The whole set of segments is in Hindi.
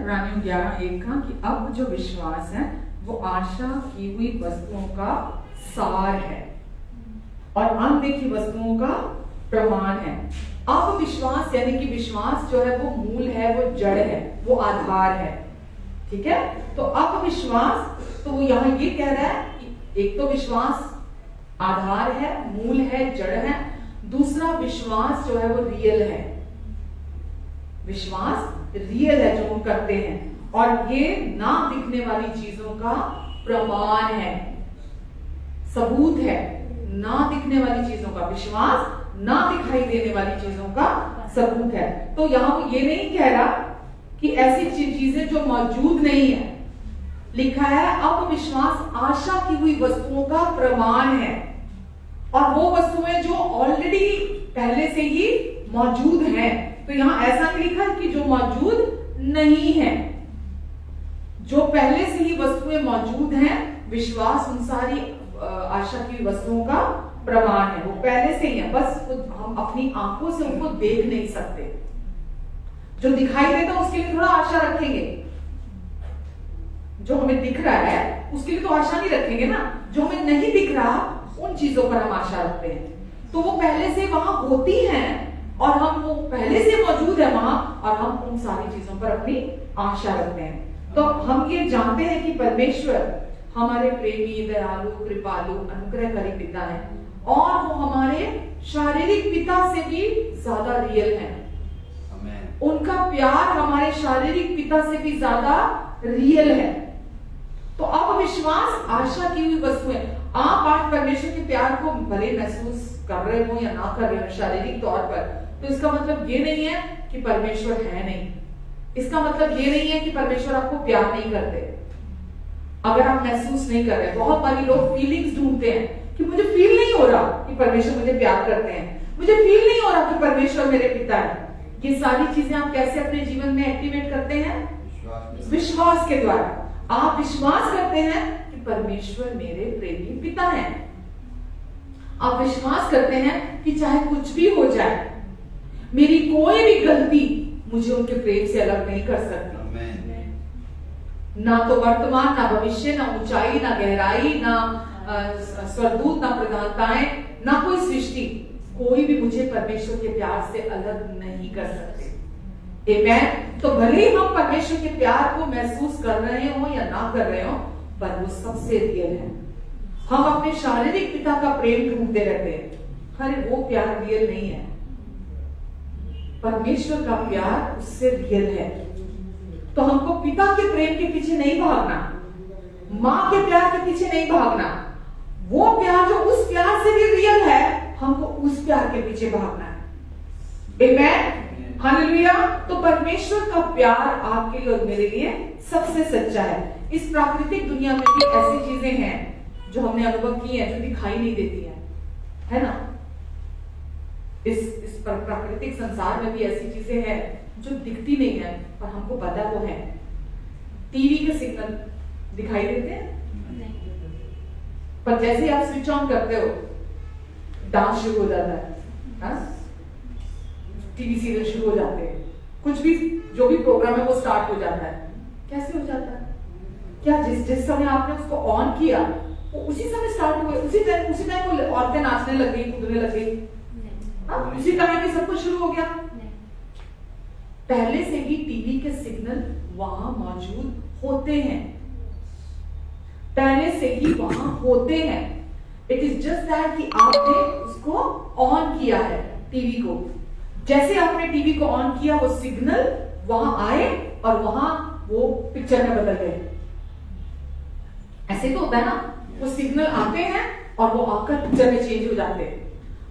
इब्रानियों 11:1 का कि अब जो विश्वास है वो आशा की हुई वस्तुओं का सार है और अनदेखी वस्तुओं का प्रमाण है। अब विश्वास यानी कि विश्वास जो है वो मूल है, वो जड़ है, वो आधार है। ठीक है, तो अब विश्वास, तो वो यहाँ ये कह रहा है कि एक तो विश्वास आधार है, मूल है, जड़ है। दूसरा विश्वास जो है वो रियल है। विश्वास रियल है जो हम करते हैं और ये ना दिखने वाली चीजों का प्रमाण है, सबूत है। ना दिखने वाली चीजों का विश्वास, ना दिखाई देने वाली चीजों का सबूत है। तो यहां वो ये नहीं कह रहा कि ऐसी चीजें जो मौजूद नहीं है, लिखा है अब विश्वास आशा की हुई वस्तुओं का प्रमाण है और वो वस्तुएं जो ऑलरेडी पहले से ही मौजूद हैं। तो यहां ऐसा नहीं लिखा कि जो मौजूद नहीं है, जो पहले से ही वस्तुएं मौजूद हैं, विश्वास उन सारी आशा की वस्तुओं का प्रमाण है। वो पहले से ही है, बस हम अपनी आंखों से उनको देख नहीं सकते। जो दिखाई देता है उसके लिए थोड़ा आशा रखेंगे, जो हमें दिख रहा है उसके लिए तो आशा नहीं रखेंगे ना। जो हमें नहीं दिख रहा उन चीजों पर हम आशा रखते हैं। तो वो पहले से वहां होती हैं और हम, वो पहले से मौजूद है वहां और हम उन सारी चीजों पर अपनी आशा रखते हैं। तो हम ये जानते हैं कि परमेश्वर हमारे प्रेमी, दयालु, कृपालु, अनुग्रहकारी पिता है और वो हमारे शारीरिक पिता से भी ज्यादा रियल है। उनका प्यार हमारे शारीरिक पिता से भी ज्यादा रियल है। तो अब विश्वास आशा की हुई वस्तु है। आप आज परमेश्वर के प्यार को भले महसूस कर रहे हो या ना कर रहे हो शारीरिक तौर पर, तो इसका मतलब ये नहीं है कि परमेश्वर है नहीं। इसका मतलब ये नहीं है कि परमेश्वर आपको प्यार नहीं करते। अगर आप महसूस नहीं कर रहे, बहुत बारी लोग फीलिंग्स ढूंढते हैं कि मुझे फील नहीं हो रहा कि परमेश्वर मुझे प्यार करते हैं, मुझे फील नहीं हो रहा कि परमेश्वर मेरे पिता है। ये सारी चीजें आप कैसे अपने जीवन में एक्टिवेट करते हैं? विश्वास के द्वारा। आप विश्वास करते हैं कि परमेश्वर मेरे प्रेमी पिता हैं। आप विश्वास करते हैं कि चाहे कुछ भी हो जाए, मेरी कोई भी गलती मुझे उनके प्रेम से अलग नहीं कर सकती। ना तो वर्तमान, ना भविष्य, ना ऊंचाई, ना गहराई, ना स्वर्गदूत, ना प्रधानताएं, ना कोई सृष्टि, कोई भी मुझे परमेश्वर के प्यार से अलग नहीं कर सकते। आमेन। तो भले ही हम परमेश्वर के प्यार को महसूस कर रहे हो या ना कर रहे हो, पर वो सबसे रियल है। हम अपने शारीरिक पिता का प्रेम ढूंढते रहते हैं, अरे वो प्यार रियल नहीं है। परमेश्वर का प्यार उससे रियल है। तो हमको पिता के प्रेम के पीछे नहीं भागना, माँ के प्यार के पीछे नहीं भागना। वो प्यार जो उस प्यार से भी रियल है, हमको उस प्यार के पीछे भागना है। आमेन, हालेलुया। तो परमेश्वर का प्यार आपके लिए और मेरे लिए सबसे सच्चा है। इस प्राकृतिक दुनिया में भी ऐसी चीजें हैं जो हमने अनुभव की है, जो दिखाई नहीं देती है ना। इस प्राकृतिक संसार में भी ऐसी चीजें हैं जो दिखती नहीं है, पर हमको पता वो है। टीवी के सिग्नल दिखाई देते हैं, पर जैसे आप स्विच ऑन करते हो, डांस शुरू हो जाता है, टीवी सीरियल शुरू हो जाते हैं, कुछ भी जो भी प्रोग्राम है वो स्टार्ट हो जाता है। कैसे हो जाता है? क्या जिस समय आपने उसको ऑन किया वो उसी समय स्टार्ट हुए, उसी टाइम वो औरतें नाचने लग गई, कूदने लग गई, उसी टाइम में सब कुछ शुरू हो गया? पहले से ही टीवी के सिग्नल वहां मौजूद होते हैं, पहले से ही वहां होते हैं। इट इज जस्ट दैट कि आपने उसको ऑन किया है टीवी को। जैसे आपने टीवी को ऑन किया, वो सिग्नल वहां आए और वहां वो पिक्चर में बदल गए। ऐसे तो होता है ना, वो सिग्नल आते हैं और वो आकर पिक्चर में चेंज हो जाते हैं।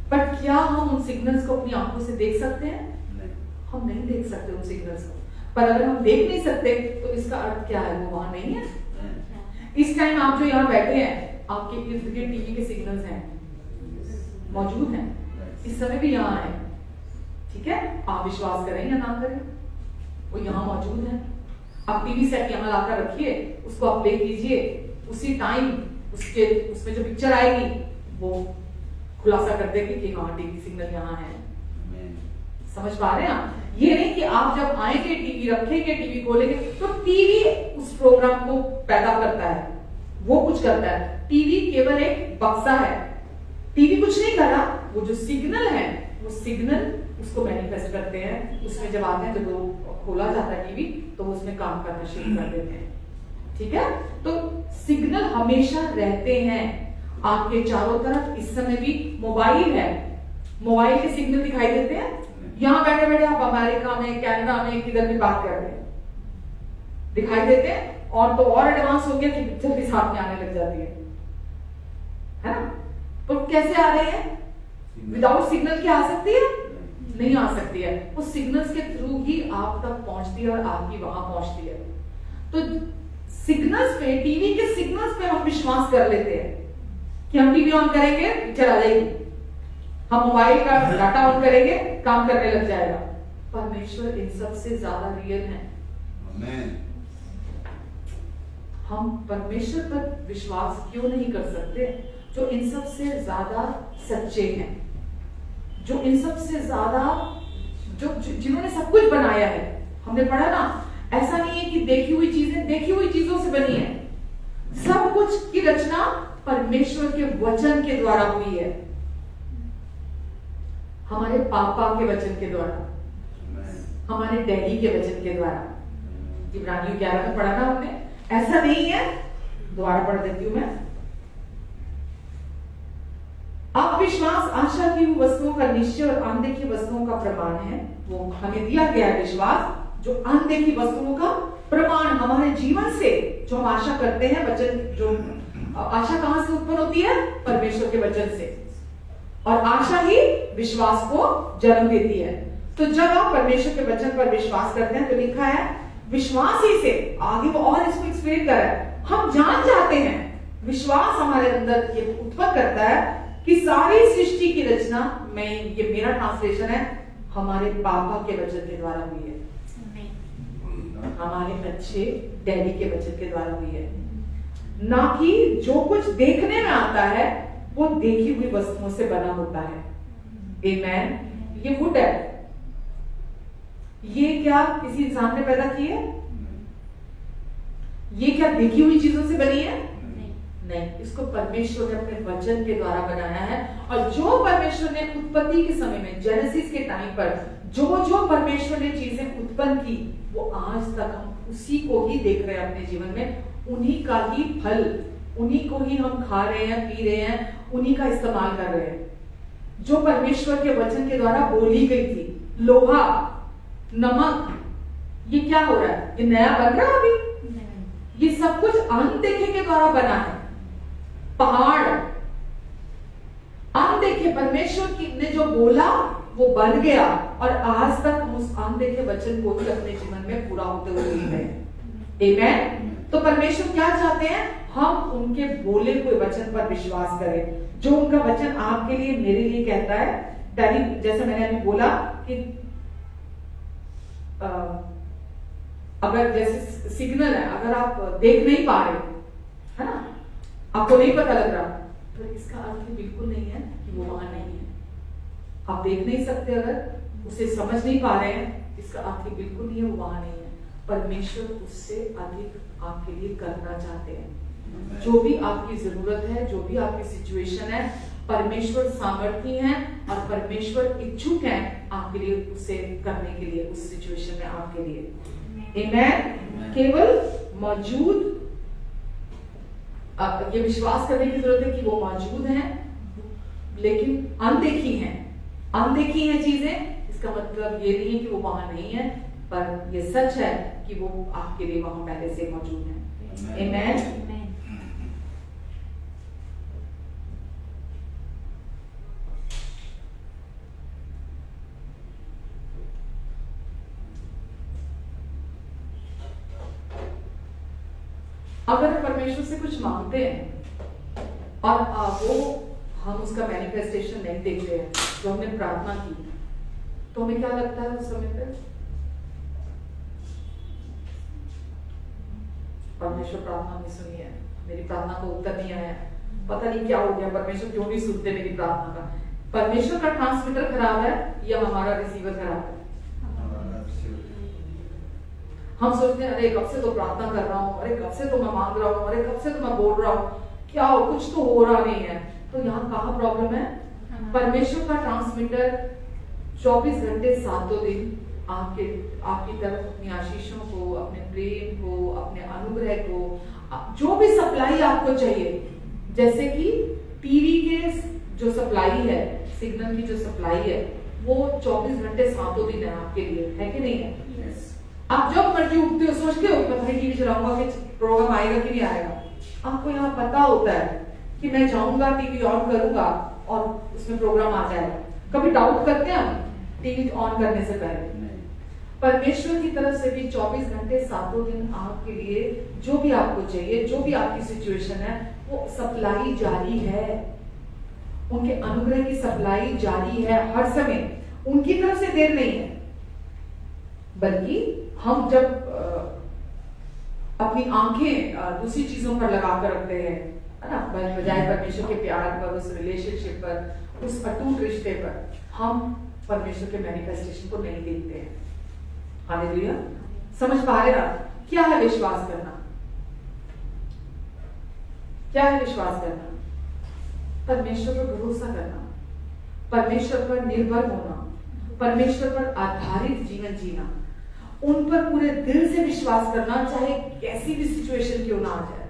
बट क्या हम उन सिग्नल्स को अपनी आंखों से देख सकते हैं? हम नहीं देख सकते उन सिग्नल्स को। पर अगर हम देख नहीं सकते तो इसका अर्थ क्या है? वो वहां नहीं है। इस टाइम आप जो यहाँ बैठे हैं, आपके इर्द गिर्द टीवी के सिग्नल्स हैं, मौजूद हैं, इस समय भी यहाँ है। ठीक है, आप विश्वास करें या ना करें, वो यहाँ मौजूद है। आप टीवी सेट यहाँ लाकर रखिए, उसको आप प्ले कीजिए, उसी टाइम उसमें जो पिक्चर आएगी वो खुलासा कर देगी कि हाँ टीवी सिग्नल यहाँ है। समझ पा रहे हैं आप? ये नहीं कि आप जब आएंगे टीवी रखेंगे, टीवी खोलेंगे, तो टीवी उस प्रोग्राम को पैदा करता है, वो कुछ करता है। टीवी केवल एक बक्सा है, टीवी कुछ नहीं कर रहा। वो जो सिग्नल है, वो सिग्नल उसको मैनिफेस्ट करते हैं। उसमें जब आते हैं, जब वो खोला जाता है टीवी, तो वो उसमें काम करना शुरू कर देते हैं। ठीक है, तो सिग्नल हमेशा रहते हैं आपके चारों तरफ। इस समय भी मोबाइल है, मोबाइल के सिग्नल दिखाई देते हैं। यहां बैठे बैठे आप अमेरिका में, कनाडा में, किधर भी बात कर रहे हैं, दिखाई देते हैं। और तो और एडवांस हो गया कि पिक्चर भी साथ में आने लग जाती है ना? तो कैसे आ रहे हैं? विदाउट सिग्नल क्या आ सकती है? नहीं आ सकती है। वो सिग्नल्स के थ्रू ही आप तक पहुंचती है और आपकी वहां पहुंचती है। तो सिग्नल्स पे, टीवी के सिग्नल्स पे हम विश्वास कर लेते हैं कि हम टीवी ऑन करेंगे, पिक्चर आ जाएगी। हम मोबाइल का डाटा ऑन करेंगे, काम करने लग जाएगा। परमेश्वर इन सबसे ज्यादा रियल है। हम परमेश्वर पर विश्वास क्यों नहीं कर सकते, जो इन सबसे ज्यादा सच्चे हैं, जो इन सबसे ज्यादा, जो जिन्होंने सब कुछ बनाया है। हमने पढ़ा ना, ऐसा नहीं है कि देखी हुई चीजें देखी हुई चीजों से बनी है। सब कुछ की रचना परमेश्वर के वचन के द्वारा हुई है, हमारे पापा के वचन के द्वारा, हमारे डैडी के वचन के द्वारा। इब्रानियों 11 में पढ़ा ना हमने। ऐसा नहीं है, दोबारा पढ़ देती हूं मैं। अब विश्वास आशा की हुई वस्तुओं का निश्चय और अनदेखी वस्तुओं का प्रमाण है। वो हमें दिया गया है विश्वास, जो अनदेखी वस्तुओं का प्रमाण हमारे जीवन से, जो हम आशा करते हैं। वचन, जो आशा कहां से उत्पन्न होती है? परमेश्वर के वचन से। और आशा ही विश्वास को जन्म देती है। तो जब आप परमेश्वर के वचन पर विश्वास करते हैं, तो लिखा है विश्वास ही से, आगे वो और इसको एक्सप्लेन कर रहा है, हम जान जाते हैं। विश्वास हमारे अंदर ये उत्पन्न करता है कि सारी सृष्टि की रचना, ये मेरा ट्रांसलेशन है, हमारे पापा के वचन के द्वारा हुई है, हमारे अच्छे डैडी के वचन के द्वारा हुई है। ना कि जो कुछ देखने में आता है वो देखी हुई वस्तुओं से बना होता है। आमेन। ये वुड है, ये क्या किसी इंसान ने पैदा की है? ये क्या देखी हुई चीजों से बनी है? नहीं, इसको परमेश्वर ने अपने वचन के द्वारा बनाया है। और जो परमेश्वर ने उत्पत्ति के समय में, जेनेसिस के टाइम पर जो परमेश्वर ने चीजें उत्पन्न की, वो आज तक हम उसी को ही देख रहे हैं अपने जीवन में। उन्हीं का ही फल, उन्हीं को ही हम खा रहे हैं, पी रहे हैं, उन्हीं का इस्तेमाल कर रहे हैं। जो परमेश्वर के वचन के द्वारा बोली गई थी, लोहा, नमक, ये क्या हो रहा है? ये नया बन रहा है अभी? ये सब कुछ अनदेखे के द्वारा बना है। पहाड़ अनदेखे, परमेश्वर ने जो बोला वो बन गया, और आज तक हम उस अनदेखे वचन को ही अपने जीवन में पूरा होते हुए देख रहे हैं। आमेन। तो परमेश्वर क्या चाहते हैं? हम उनके बोले हुए वचन पर विश्वास करें। जो उनका वचन आपके लिए, मेरे लिए कहता है। डैडी, जैसे मैंने अभी बोला कि अगर जैसे सिग्नल है, अगर आप देख नहीं पा रहे, है ना, आपको नहीं पता लग रहा, तो इसका अर्थ बिल्कुल नहीं है कि वो वहां नहीं है। आप देख नहीं सकते, अगर उसे समझ नहीं पा रहे हैं, इसका अर्थ बिल्कुल नहीं है वो वहां नहीं है। परमेश्वर उससे अधिक आपके लिए करना चाहते हैं। जो भी आपकी जरूरत है, जो भी आपकी सिचुएशन है, परमेश्वर सामर्थी है और परमेश्वर इच्छुक है आपके लिए उसे करने के लिए, उस सिचुएशन में आपके लिए। आमेन। केवल मौजूद, ये विश्वास करने की जरूरत है कि वो मौजूद हैं, लेकिन अनदेखी हैं। अनदेखी हैं चीजें, इसका मतलब ये नहीं है कि वो वहां नहीं है, पर ये सच है कि वो आपके लिए वहां पहले से मौजूद है। आमेन। अगर परमेश्वर से कुछ मांगते हैं और वो हम उसका मैनिफेस्टेशन नहीं देखते हैं, जो हमने प्रार्थना की, तो हमें क्या लगता है उस समय पे? परमेश्वर प्रार्थना नहीं सुनी है, मेरी प्रार्थना को उत्तर नहीं आया, पता नहीं क्या हो गया, परमेश्वर क्यों नहीं सुनते मेरी प्रार्थना का। परमेश्वर का ट्रांसमीटर खराब है या हमारा रिसीवर खराब है? हम सोचते हैं अरे कब से तो प्रार्थना कर रहा हूँ, अरे कब से तो मैं मांग रहा हूँ, अरे कब से तो मैं बोल रहा हूँ, क्या हो, कुछ तो हो रहा नहीं है। तो यहाँ कहाँ प्रॉब्लम है? परमेश्वर का ट्रांसमीटर 24 घंटे 7 दिन आपकी तरफ अपनी आशीषों को, अपने प्रेम को, अपने अनुग्रह को, जो भी सप्लाई आपको चाहिए, जैसे कि टीवी के जो सप्लाई है, सिग्नल की जो सप्लाई है, वो 24 घंटे 7 दिन है आपके लिए, है कि नहीं है? आप जब मर्जी उठते हो सोचते हो पता नहीं टीवी चलाऊंगा कि प्रोग्राम आएगा कि नहीं आएगा। आपको यहाँ पता होता है कि मैं जाऊंगा, टीवी ऑन करूंगा और उसमें प्रोग्राम आ जाएगा। कभी डाउट करते हैं हम टीवी ऑन करने से पहले? परमेश्वर की तरफ से भी 24 घंटे 7 दिन आपके लिए जो भी आपको चाहिए, जो भी आपकी सिचुएशन है, वो सप्लाई जारी है। उनके अनुग्रह की सप्लाई जारी है हर समय। उनकी तरफ से देर नहीं है, बल्कि हम जब अपनी आंखें दूसरी चीजों पर लगा कर रखते हैं, है ना, बजाय परमेश्वर के प्यार पर, उस रिलेशनशिप पर, उस अटूट रिश्ते पर, हम परमेश्वर के मैनिफेस्टेशन को नहीं देखते हैं। हालेलुया। समझ पा रहे ना? क्या है विश्वास करना? क्या है विश्वास करना? परमेश्वर पर भरोसा करना, परमेश्वर पर निर्भर होना, परमेश्वर पर आधारित जीवन जीना, उन पर पूरे दिल से विश्वास करना, चाहे कैसी भी सिचुएशन क्यों ना आ जाए।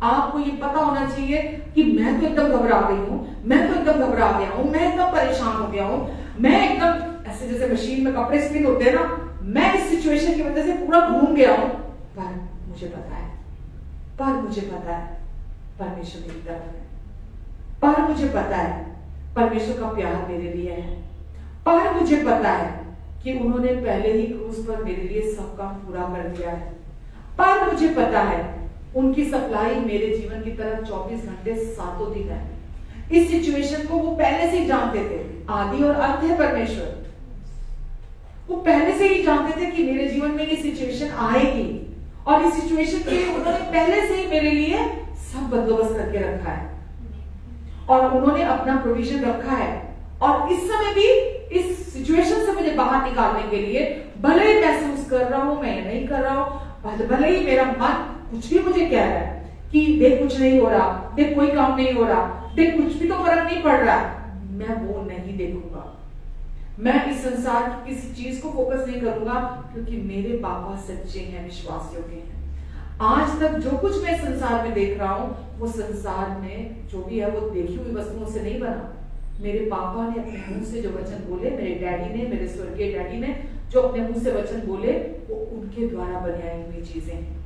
आपको ये पता होना चाहिए कि मैं तो एकदम घबरा गई हूं, मैं तो एकदम घबरा गया हूं, मैं एकदम परेशान हो गया हूं, मैं एकदम ऐसे जैसे मशीन में कपड़े स्पिन होते हैं ना, मैं इस सिचुएशन की वजह से पूरा घूम गया हूं, पर मुझे पता है, परमेश्वर मेरी तरफ है, पर मुझे पता है परमेश्वर का प्यार मेरे लिए है, पर मुझे पता है कि उन्होंने पहले ही क्रूस पर मेरे लिए सब काम पूरा कर दिया है, पर मुझे पता है उनकी सप्लाई मेरे जीवन की तरफ 24 घंटे 7 दिन है। इस सिचुएशन को वो पहले से ही जानते थे। आदि और अंत है परमेश्वर। वो पहले से ही जानते थे कि मेरे जीवन में ये सिचुएशन आएगी, और इस सिचुएशन के लिए उन्होंने पहले से ही मेरे लिए सब बंदोबस्त करके रखा है, और उन्होंने अपना प्रोविजन रखा है। और इस समय भी इस सिचुएशन से मुझे बाहर निकालने के लिए, भले ही महसूस कर रहा हूं मैं नहीं कर रहा हूं, भले ही मेरा मन कुछ भी मुझे कह रहा है कि देख कुछ नहीं हो रहा, देख कोई काम नहीं हो रहा, देख कुछ भी तो फर्क नहीं पड़ रहा, मैं वो नहीं देखूंगा। मैं इस संसार की किसी चीज को फोकस नहीं करूंगा, क्योंकि मेरे पापा सच्चे हैं, विश्वास योग्य हैं। आज तक जो कुछ मैं संसार में देख रहा हूं, वो संसार में जो भी है वो देखी हुई वस्तुओं से नहीं बना। मेरे पापा ने अपने मुंह से जो वचन बोले, मेरे डैडी ने, मेरे स्वर्गीय डैडी ने जो अपने मुंह से वचन बोले, वो उनके द्वारा बनाई हुई चीजें हैं।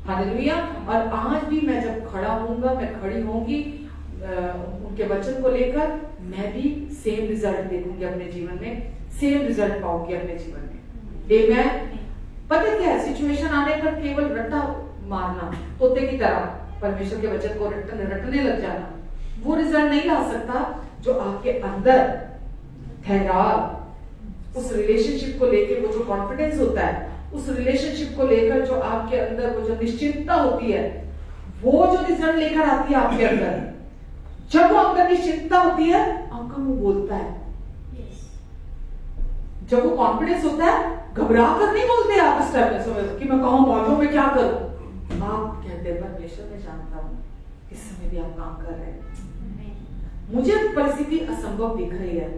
हालेलुया। और आज भी मैं जब खड़ा होऊंगा, मैं खड़ी होंगी उनके वचन को लेकर, मैं भी सेम रिजल्ट देखूंगी अपने जीवन में, सेम रिजल्ट पाऊंगी अपने जीवन में। आमेन। पता क्या है, सिचुएशन आने पर केवल रट्टा मारना, तोते की तरह परमेश्वर के वचन को रटने लग जाना, वो रिजल्ट नहीं ला सकता जो आपके अंदर ठहराव, उस रिलेशनशिप को लेकर वो जो कॉन्फिडेंस होता है, उस रिलेशनशिप को लेकर जो आपके अंदर वो जो निश्चिंतता होती है, वो जो रिजल्ट लेकर आती है आपके अंदर। जब वो अंदर निश्चिंतता होती है, आपका मुंह बोलता है। जब वो कॉन्फिडेंस होता है, घबरा कर नहीं बोलते आप उस टाइम में कि मैं कहां पहुंचूं, मैं क्या करूं। आप कहते हैं परमेश्वर मैं जानता हूं इस समय भी आप काम कर रहे हैं, मुझे परिस्थिति असंभव दिख रही है,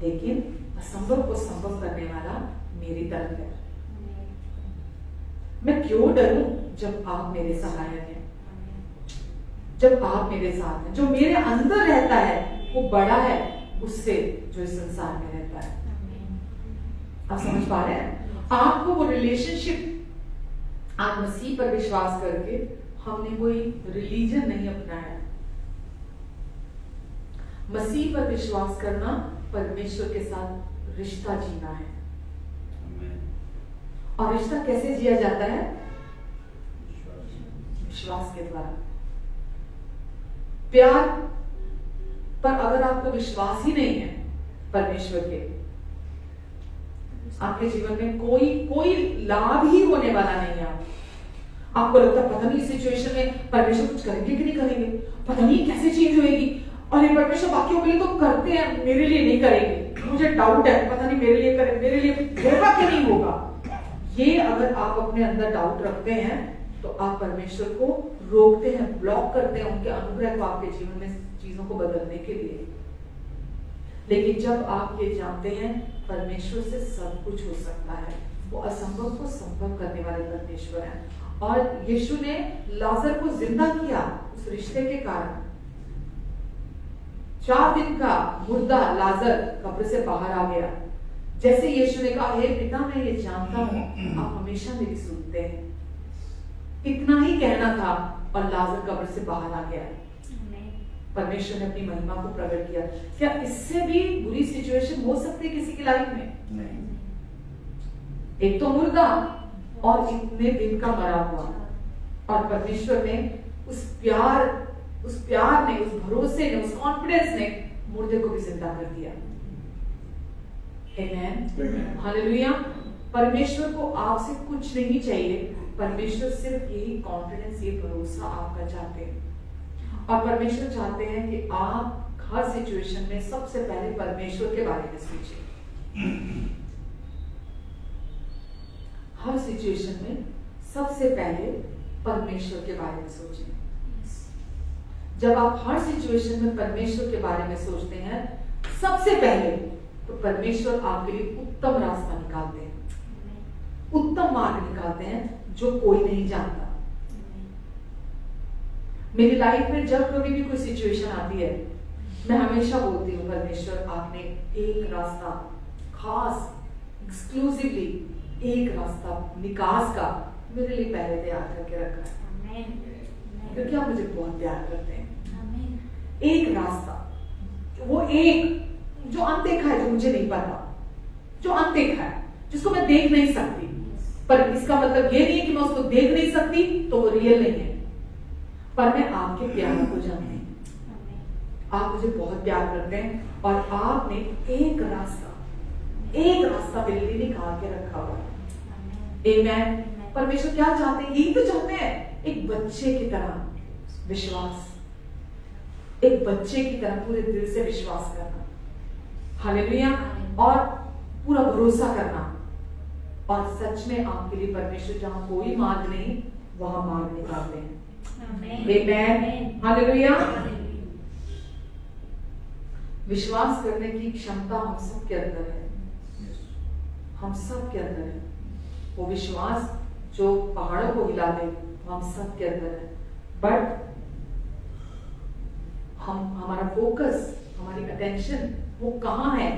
लेकिन असंभव को संभव करने वाला मेरी तरफ है। मैं क्यों डरूं जब आप मेरे सहायक हैं, जब आप मेरे साथ हैं। जो मेरे अंदर रहता है वो बड़ा है उससे जो इस संसार में रहता है। आप समझ पा रहे हैं? आपको वो रिलेशनशिप, आप मसीह पर विश्वास करके, हमने कोई रिलीजन नहीं अपनाया। मसीह पर विश्वास करना परमेश्वर के साथ रिश्ता जीना है। और रिश्ता कैसे जिया जाता है? विश्वास के द्वारा। प्यार पर अगर आपको विश्वास ही नहीं है परमेश्वर के, आपके जीवन में कोई लाभ ही होने वाला नहीं है। आपको लगता पता नहीं सिचुएशन में परमेश्वर कुछ करेंगे कि नहीं करेंगे, पता नहीं कैसे चेंज होएगी, और ये परमेश्वर बाकियों के लिए तो करते हैं, मेरे लिए नहीं करेंगे, मुझे डाउट है, पता नहीं मेरे लिए करें, मेरे लिए होगा कि नहीं होगा। ये अगर आप अपने अंदर डाउट रखते हैं तो आप परमेश्वर को रोकते हैं, ब्लॉक करते हैं उनके अनुग्रह को आपके जीवन में चीजों को बदलने के लिए। लेकिन जब आप ये जानते हैं परमेश्वर से सब कुछ हो सकता है, वो असंभव को संभव करने वाले परमेश्वर हैं। और यीशु ने लाजर को जिंदा किया उस रिश्ते के कारण। 4 दिन का मुर्दा लाजर कब्र से बाहर आ गया। जैसे यीशु ने कहा, हे पिता मैं ये जानता हूं आप हमेशा मेरी सुनते हैं, इतना ही कहना था और लाजर कब्र से बाहर आ गया। परमेश्वर ने अपनी महिमा को प्रकट किया। क्या इससे भी बुरी सिचुएशन हो सकती है किसी की लाइफ में? नहीं। एक तो मुर्दा और इतने दिन का मरा हुआ, और परमेश्वर ने उस प्यार ने, उस भरोसे ने, उस कॉन्फिडेंस ने मुर्दे को भी जिंदा कर दिया। आमेन, हालेलुया। परमेश्वर को आपसे कुछ नहीं चाहिए, परमेश्वर सिर्फ यही कॉन्फिडेंस, ये भरोसा आपका चाहते हैं। और परमेश्वर चाहते हैं कि आप हर सिचुएशन में सबसे पहले परमेश्वर के बारे में सोचिए। हर सिचुएशन में सबसे पहले परमेश्वर के बारे में सोचें। जब आप हर सिचुएशन में परमेश्वर के बारे में सोचते हैं सबसे पहले, तो परमेश्वर आपके लिए उत्तम रास्ता निकालते हैं, उत्तम मार्ग निकालते हैं जो कोई नहीं जानता। मेरी लाइफ में जब कभी भी कोई सिचुएशन आती है, मैं हमेशा बोलती हूँ परमेश्वर आपने एक रास्ता, खास एक्सक्लूसिवली एक रास्ता निकास का मेरे लिए पहले तैयार करके रखा है, क्योंकि आप मुझे बहुत प्यार करते हैं। एक रास्ता, वो एक जो अनदेखा है, जो मुझे नहीं पता, जो अनदेखा है, जिसको मैं देख नहीं सकती, पर इसका मतलब ये नहीं है कि मैं उसको देख नहीं सकती तो वो रियल नहीं है, पर मैं आपके प्यार को जानती हूँ। आप मुझे बहुत प्यार करते हैं और आपने एक रास्ता मेरे लिए निकाल के रखा हुआ है। आमेन। परमेश्वर क्या चाहते हैं? यही तो चाहते हैं, एक बच्चे की तरह विश्वास, एक बच्चे की तरह पूरे दिल से विश्वास करना, हालेलुया, और पूरा भरोसा करना। और सच में आपके लिए परमेश्वर जहां कोई मार्ग नहीं, वहां मार्ग निकालते हैं। आमेन, हालेलुया। विश्वास करने की क्षमता हम सब के अंदर है, हम सब के अंदर है। वो विश्वास जो पहाड़ों को हिला दे, हम सब के अंदर है। बट हमारा फोकस, हमारी अटेंशन वो कहाँ है,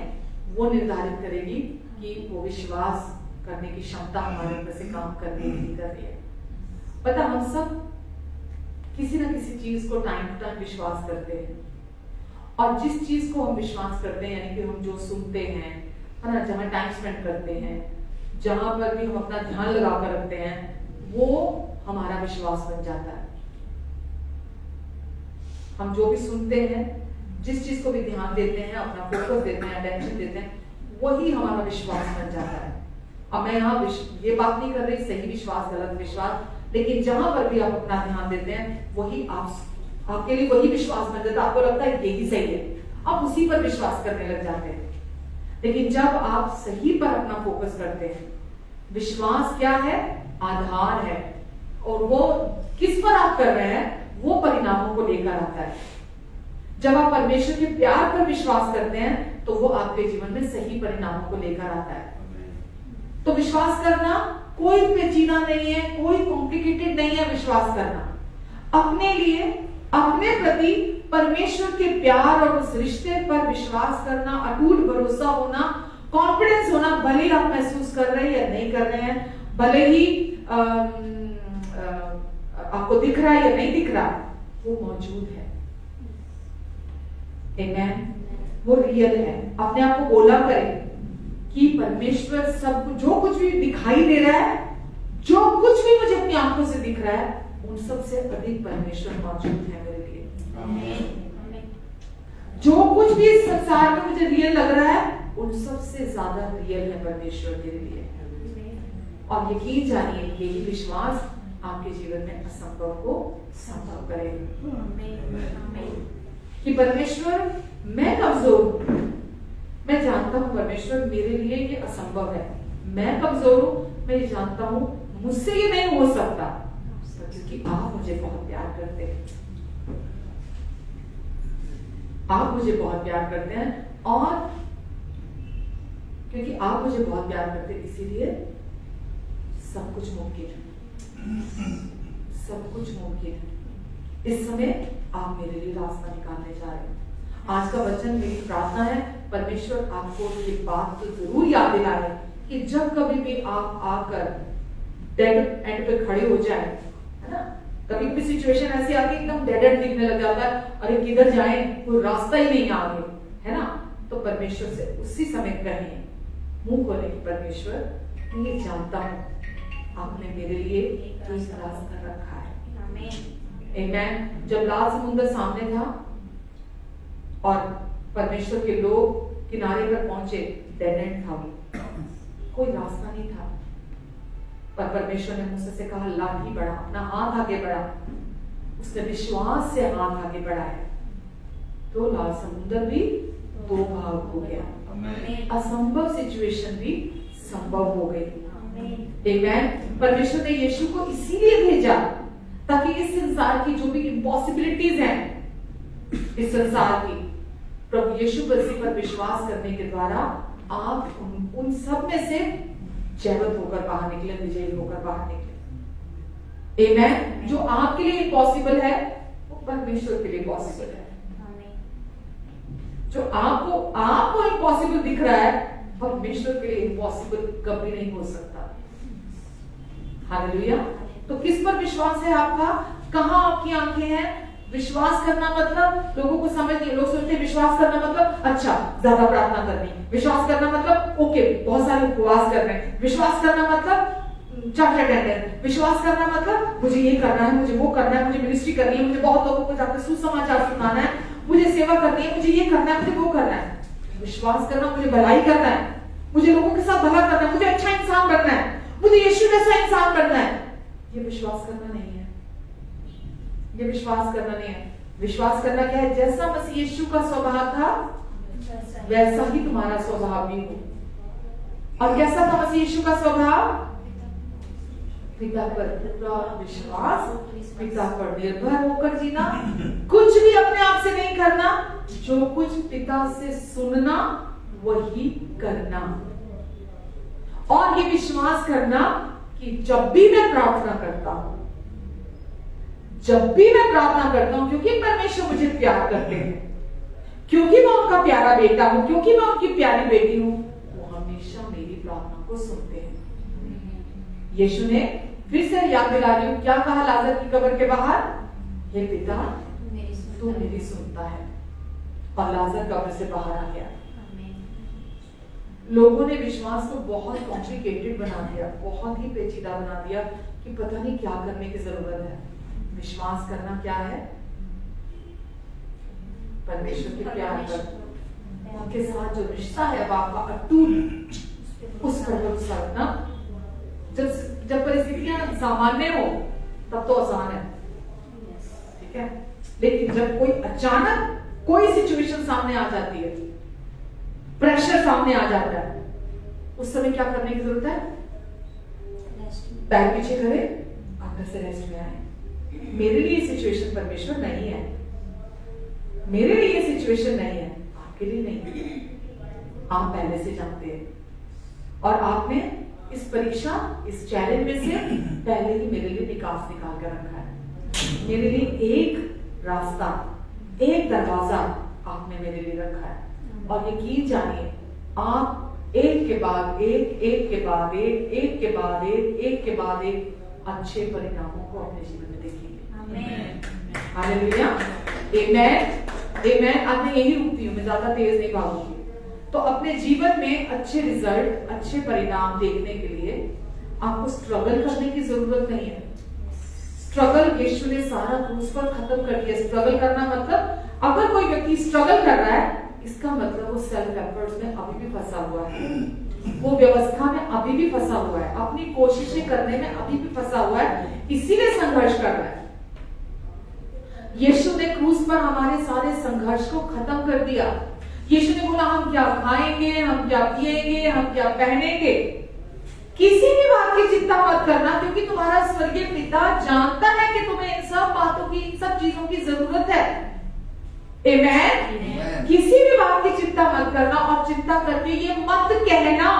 वो निर्धारित करेगी कि वो विश्वास करने की क्षमता हमारे अंदर से काम कर रही है नहीं कर रही है। पता, हम सब किसी ना किसी चीज को टाइम टू टाइम विश्वास करते हैं, और जिस चीज को हम विश्वास करते हैं, यानी कि हम जो सुनते हैं, है ना, जहां टाइम स्पेंड करते हैं, जहां पर भी हम अपना ध्यान लगा कर रखते हैं, वो हमारा विश्वास बन जाता है। हम जो भी सुनते हैं, जिस चीज को भी ध्यान देते हैं, अपना फोकस देते हैं, अटेंशन देते हैं, वही हमारा विश्वास बन जाता है। अब मैं यहाँ ये बात नहीं कर रही सही विश्वास गलत विश्वास, लेकिन जहां पर भी आप अपना ध्यान देते हैं, वही आपके लिए वही विश्वास बन जाता है। आपको लगता है यही सही है, आप उसी पर विश्वास करने लग जाते हैं। लेकिन जब आप सही पर अपना फोकस करते हैं, विश्वास क्या है? आधार है, और वो किस पर आप कर रहे हैं, वो परिणामों को लेकर आता है। जब आप परमेश्वर के प्यार पर विश्वास करते हैं, तो वो आपके जीवन में सही परिणामों को लेकर आता है। तो विश्वास करना कोई पेचीदा नहीं है, कोई कॉम्प्लिकेटेड नहीं है। विश्वास करना अपने लिए, अपने प्रति परमेश्वर के प्यार और उस रिश्ते पर विश्वास करना, अटूट भरोसा होना, कॉन्फिडेंस होना, भले ही आप महसूस कर रहे हैं या नहीं कर रहे हैं, भले ही आपको दिख रहा है या नहीं दिख रहा, वो मौजूद है। आमेन, वो रियल है। अपने आप को बोला करें कि परमेश्वर सब कुछ, जो कुछ भी दिखाई दे रहा है, जो कुछ भी मुझे अपनी आंखों से दिख रहा है, उन सबसे अधिक परमेश्वर मौजूद है मेरे लिए। जो कुछ भी इस संसार में मुझे रियल लग रहा है, उन सबसे ज्यादा रियल है परमेश्वर मेरे लिए। और यकीन जानिए, यही विश्वास आपके जीवन में असंभव को संभव करेगा। कि परमेश्वर मैं कमजोर हूं, मैं जानता हूं परमेश्वर मेरे लिए ये असंभव है, मैं कमजोर हूं, मैं ये जानता हूं मुझसे ये नहीं हो सकता, क्योंकि आप मुझे बहुत प्यार करते हैं, आप मुझे बहुत प्यार करते हैं, और क्योंकि आप मुझे बहुत प्यार करते हैं इसीलिए सब कुछ मुमकिन है, सब कुछ मुमकिन है। इस समय आप मेरे लिए रास्ता निकालने जा रहे हैं। आज का वचन मेरी प्रार्थना है परमेश्वर आपको ये बात तो जरूर याद दिलाए कि जब कभी भी आप आकर डेड एंड पे खड़े हो जाए, है ना, कभी भी सिचुएशन ऐसी आती है एकदम डेड एंड दिखने लग जाता है, अरे किधर जाएं, कोई रास्ता ही नहीं आगे, है ना, तो परमेश्वर से उसी समय कहें, मुंह खोले कि परमेश्वर मैं ये जानता हूं आपने मेरे लिए एक रास्ता रखा है। आमीन। जब लाल समुद्र सामने था और परमेश्वर के लोग किनारे पर पहुंचे, डेड एंड था, कोई रास्ता नहीं था, पर परमेश्वर ने मूसा से कहा लाठी बढ़ा, अपना हाथ आगे बढ़ा, उसने विश्वास से हाथ आगे बढ़ाया, तो लाल समुद्र भी दो भाग हो गया, असंभव सिचुएशन भी संभव हो गई। आमीन। परमेश्वर ने यीशु को इसीलिए भेजा ताकि इस संसार की जो भी इम्पॉसिबिलिटीज हैं इस संसार की, प्रभु यीशु मसीह पर विश्वास करने के द्वारा आप उन सब में से जयवंत होकर बाहर निकले, विजयी होकर बाहर निकले। आमीन। जो आपके लिए इम्पॉसिबल है वो परमेश्वर के लिए पॉसिबल है। जो आपको इम्पॉसिबल दिख रहा है परमेश्वर के लिए इम्पॉसिबल कभी नहीं हो सकता। हालेलुया। तो किस पर विश्वास है आपका? कहां आपकी आंखें हैं? विश्वास करना मतलब लोगों को समझ नहीं, लोग सोचते हैं विश्वास करना मतलब अच्छा ज्यादा प्रार्थना करनी, विश्वास करना मतलब ओके बहुत सारे उपवास कर रहे हैं, विश्वास करना मतलब चर्च अटेंडेंस, विश्वास करना मतलब मुझे ये करना है, मुझे वो करना है, मुझे मिनिस्ट्री करनी है, मुझे बहुत लोगों को जाकर सुसमाचार सुनाना है, मुझे सेवा करनी है, मुझे ये करना है, मुझे वो करना है। विश्वास करना मुझे भलाई करना है, मुझे लोगों के साथ भला करना है, मुझे अच्छा इंसान बनना है, मुझे यीशु जैसा इंसान बनना है। ये विश्वास करना नहीं है, ये विश्वास करना नहीं है। विश्वास करना क्या है? जैसा मसीह यीशु का स्वभाव था वैसा ही तुम्हारा स्वभाव भी हो। और कैसा था मसीह यीशु का स्वभाव? पिता पर पूरा विश्वास, पिता पर निर्भर होकर जीना, कुछ भी अपने आप से नहीं करना, जो कुछ पिता से सुनना वही करना, और ये विश्वास करना कि जब भी मैं प्रार्थना करता हूं, जब भी मैं प्रार्थना करता हूं, क्योंकि परमेश्वर मुझे प्यार करते हैं, क्योंकि मैं उनका प्यारा बेटा हूं, क्योंकि मैं उनकी प्यारी बेटी हूं, वो हमेशा मेरी प्रार्थना को सुनते हैं। यीशु ने फिर से याद दिला रही हूं, क्या कहा लाजर की कब्र के बाहर? हे पिता तू मेरी सुनता है, और लाजर कब्र से बाहर आ गया। लोगों ने विश्वास को बहुत कॉम्प्लिकेटेड बना दिया, बहुत ही पेचीदा बना दिया कि पता नहीं क्या करने की जरूरत है। विश्वास करना क्या है? परमेश्वर के प्यार पर, उनके साथ जो रिश्ता है बाप का अटूट, उस पर भरोसा रखना। जब परिस्थितियां सामान्य हो तब तो आसान है, ठीक है, लेकिन जब कोई अचानक कोई सिचुएशन सामने आ जाती है, प्रेशर सामने आ जाता है, उस समय क्या करने की जरूरत है? पैर पीछे करे, अंदर से रेस्ट में आए। मेरे लिए सिचुएशन परमेश्वर नहीं है, मेरे लिए ये सिचुएशन नहीं है, आपके लिए नहीं है, आप पहले से जानते हैं, और आपने इस परीक्षा, इस चैलेंज में से पहले ही मेरे लिए निकास निकाल कर रखा है। मेरे लिए एक रास्ता, एक दरवाजा आपने मेरे लिए रखा है, और यकीन जानिए आप एक के बाद एक, एक के बाद एक, एक के बाद एक के बाद एक अच्छे परिणामों को अपने जीवन में देखेंगे। हालेलुया, आमेन, आमेन। आज मैं यही रुकती हूँ, मैं ज्यादा तेज नहीं भागूंगी। तो अपने जीवन में अच्छे रिजल्ट, अच्छे परिणाम देखने के लिए आपको स्ट्रगल करने की जरूरत नहीं है। स्ट्रगल यीशु ने सारा क्रूस पर खत्म कर दिया। स्ट्रगल करना मतलब, अगर कोई व्यक्ति स्ट्रगल कर रहा है, इसका मतलब वो सेल्फ एफर्ट्स में अभी भी फंसा हुआ है, वो व्यवस्था में अभी भी फंसा हुआ है, अपनी कोशिशें करने में अभी भी फंसा हुआ है, इसीलिए संघर्ष कर रहा है। यीशु ने क्रूस पर हमारे सारे संघर्ष को खत्म कर दिया। यीशु ने बोला हम क्या खाएंगे, हम क्या पिएंगे, हम क्या पहनेंगे, किसी भी बात की चिंता मत करना, क्योंकि तुम्हारा स्वर्गीय पिता जानता है कि तुम्हें इन सब बातों की, इन सब चीजों की जरूरत है। आमेन। किसी भी बात की चिंता मत करना, और चिंता करके ये मत कहना,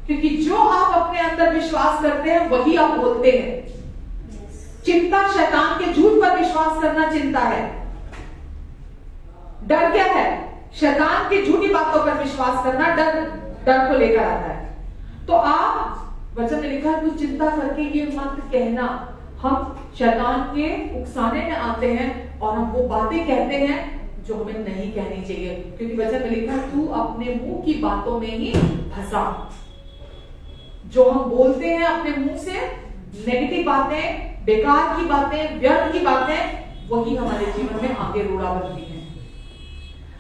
क्योंकि जो आप अपने अंदर विश्वास करते हैं वही आप बोलते हैं। चिंता शैतान के झूठ पर विश्वास करना चिंता है। डर क्या है? शैतान की झूठी बातों पर विश्वास करना डर को लेकर आता है। तो आप वचन में लिखा है तू चिंता करके ये मत कहना। हम शैतान के उकसाने में आते हैं और हम वो बातें कहते हैं जो हमें नहीं कहनी चाहिए, क्योंकि वचन में लिखा है तू अपने मुंह की बातों में ही फंसा। जो हम बोलते हैं अपने मुंह से, नेगेटिव बातें, बेकार की बातें, व्यर्थ की बातें, वही हमारे जीवन में आगे रोड़ा बनती है।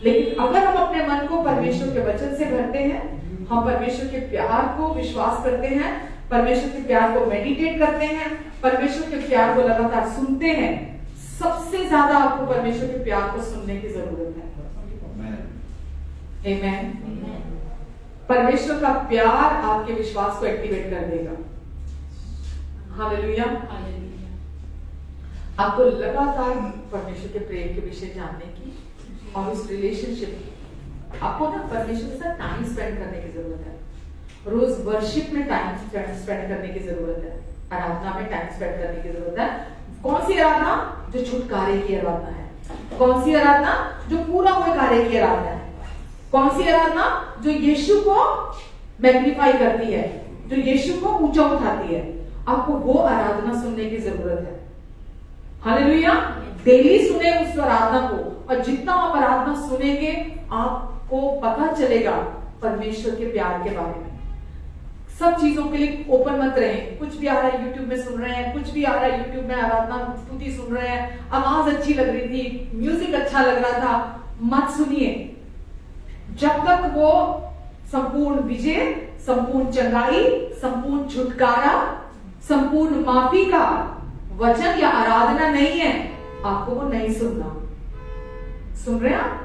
लेकिन अगर हम अपने मन को परमेश्वर के वचन से भरते हैं, हम परमेश्वर के प्यार को विश्वास करते हैं, परमेश्वर के प्यार को मेडिटेट करते हैं, परमेश्वर के प्यार को लगातार सुनते हैं, सबसे ज्यादा आपको परमेश्वर के प्यार को सुनने की जरूरत है। आमेन। परमेश्वर का प्यार आपके विश्वास को एक्टिवेट कर देगा। हालेलुया। आपको लगातार परमेश्वर के प्रेम के विषय जानने की और उस रिलेशनशिप, आपको ना परमेश्वर के साथ टाइम स्पेंड करने की जरूरत है। रोज वर्शिप में टाइम स्पेंड करने की जरूरत है, आराधना में टाइम स्पेंड करने की जरूरत है। कौन सी आराधना? जो छुटकारे की आराधना है। कौन सी आराधना? जो पूरा हुए कार्य की आराधना है। कौन सी आराधना? जो यीशु को मैग्नीफाई करती है, जो यीशु को ऊंचा उठाती है। आपको वो आराधना सुनने की जरूरत है। हालेलुया। डेली सुने उस आराधना को, और जितना आप आराधना सुनेंगे आपको पता चलेगा परमेश्वर के प्यार के बारे में। सब चीजों के लिए ओपन मत रहें। कुछ भी आ रहा है यूट्यूब में सुन रहे हैं, कुछ भी आ रहा है यूट्यूब में आराधना स्तुति सुन रहे हैं, आवाज अच्छी लग रही थी, म्यूजिक अच्छा लग रहा था, मत सुनिए जब तक वो संपूर्ण विजय, संपूर्ण चंगाई, संपूर्ण छुटकारा, संपूर्ण माफी का वचन या आराधना नहीं है, आपको वो नहीं सुनना। सुन रहे हैं आप?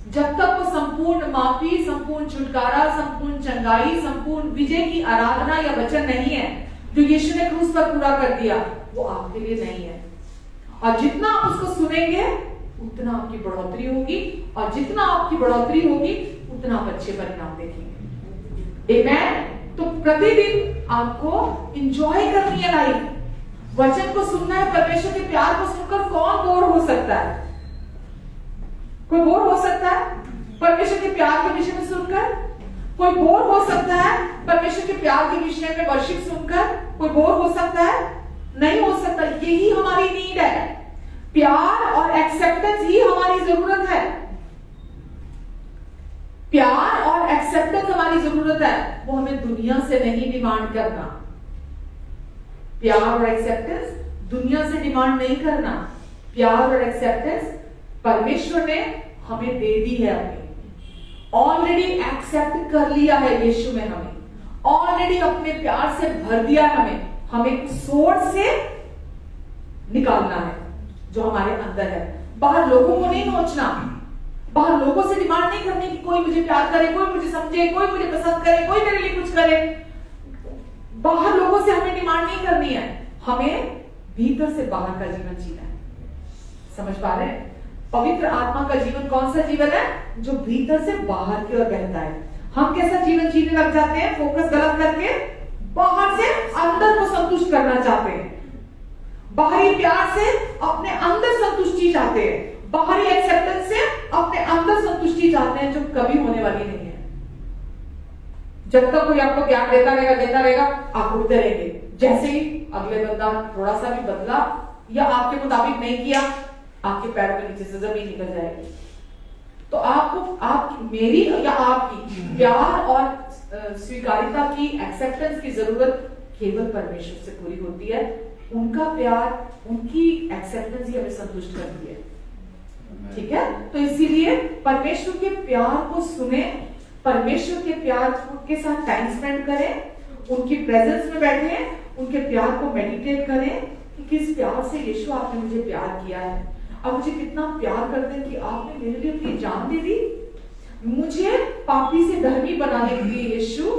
जब तक वो संपूर्ण माफी, संपूर्ण छुटकारा, संपूर्ण चंगाई, संपूर्ण विजय की आराधना या वचन नहीं है जो यीशु ने क्रूस पर पूरा कर दिया, वो आपके लिए नहीं है। और जितना आप उसको सुनेंगे उतना आपकी बढ़ोतरी होगी, और जितना आपकी बढ़ोतरी होगी उतना आप अच्छे परिणाम देखेंगे। आमेन। तो प्रतिदिन आपको एंजॉय करनी है लाइफ, वचन को सुनना है। परमेश्वर के प्यार को सुनकर कौन बोर हो सकता है? कोई बोर हो सकता है परमेश्वर के प्यार के विषय में सुनकर? कोई बोर हो सकता है परमेश्वर के प्यार के विषय में वर्शिप सुनकर? कोई बोर हो सकता है? नहीं हो सकता। यही हमारी नीड है, प्यार और एक्सेप्टेंस ही हमारी जरूरत है। प्यार और एक्सेप्टेंस हमारी जरूरत है, वो हमें दुनिया से नहीं डिमांड करना। प्यार और एक्सेप्टेंस दुनिया से डिमांड नहीं करना। प्यार और एक्सेप्टेंस परमेश्वर ने हमें दे दी है, अपनी ऑलरेडी एक्सेप्ट कर लिया है यीशु में, हमें ऑलरेडी अपने प्यार से भर दिया है। हमें सोर्स से निकालना है जो हमारे अंदर है। बाहर लोगों को नहीं नोचना, बाहर लोगों से डिमांड नहीं करनी कि कोई मुझे प्यार करे, कोई मुझे समझे, कोई मुझे पसंद करे, कोई मेरे लिए कुछ करे। बाहर लोगों से हमें डिमांड नहीं करनी है, हमें भीतर से बाहर का जीवन जीना है। समझ पा रहे हैं? पवित्र आत्मा का जीवन कौन सा जीवन है? जो भीतर से बाहर की ओर बहता है। हम कैसा जीवन जीने लग जाते हैं? फोकस गलत करके बाहर से अंदर को संतुष्ट करना चाहते हैं, बाहरी प्यार से अपने अंदर संतुष्टि चाहते हैं, बाहरी एक्सेप्टेंस से अपने अंदर संतुष्टि चाहते हैं, जो कभी होने वाली नहीं है। जब तक कोई आपको प्यार देता रहेगा, आप उड़ते रहेंगे। जैसे ही अगले बंदा थोड़ा सा भी बदला या आपके मुताबिक नहीं किया, आपके पैरों के नीचे से जमीन निकल जाएगी। तो आपको मेरी या आपकी प्यार और स्वीकारिता की, एक्सेप्टेंस की जरूरत केवल परमेश्वर से पूरी होती है। उनका प्यार, उनकी एक्सेप्टेंस ही हमें संतुष्ट करती है। ठीक है? तो इसीलिए परमेश्वर के प्यार को सुने, परमेश्वर के प्यार के साथ टाइम स्पेंड करें, उनकी प्रेजेंस में बैठे, उनके प्यार को मेडिटेट करें, कि किस प्यार से यीशु आपने मुझे प्यार किया है, आप मुझे कितना प्यार करते हैं कि आपने मेरे लिए अपनी जान दे दी, मुझे पापी से धर्मी बनाने के लिए यीशु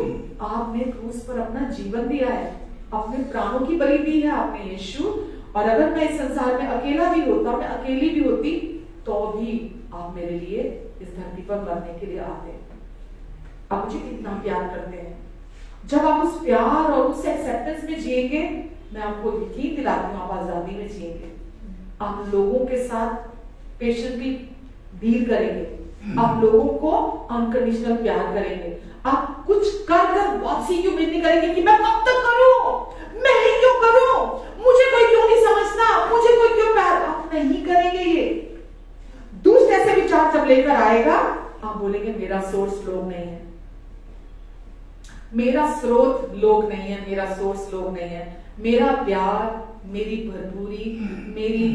आपने क्रूस पर अपना जीवन दिया है, अपने प्राणों की बलि दी है आपने यीशु। और अगर मैं इस संसार में अकेला भी होता, मैं अकेली भी होती, तो भी आप मेरे लिए इस धरती पर मरने के लिए आते। आप मुझे कितना प्यार करते हैं। जब आप उस प्यार और उस एक्सेप्टेंस में जिएंगे, मैं आपको यकीन दिलाती हूँ, आप आजादी में जिएंगे। आप लोगों के साथ पेशेंटली डील करेंगे, आप लोगों को अनकंडीशनल प्यार करेंगे, आप कुछ कर बहुत सी उम्मीद नहीं करेंगे कि मैं कब तक करूं, मैं ही क्यों करूं, मुझे कोई क्यों नहीं समझता, मुझे कोई क्यों प्यार, आप नहीं करेंगे। ये दुष्ट ऐसे विचार जब लेकर आएगा, आप बोलेंगे मेरा सोर्स लोग नहीं है, मेरा स्रोत लोग नहीं है, मेरा सोर्स लोग नहीं है, मेरा प्यार, मेरी भरपूरी, मेरी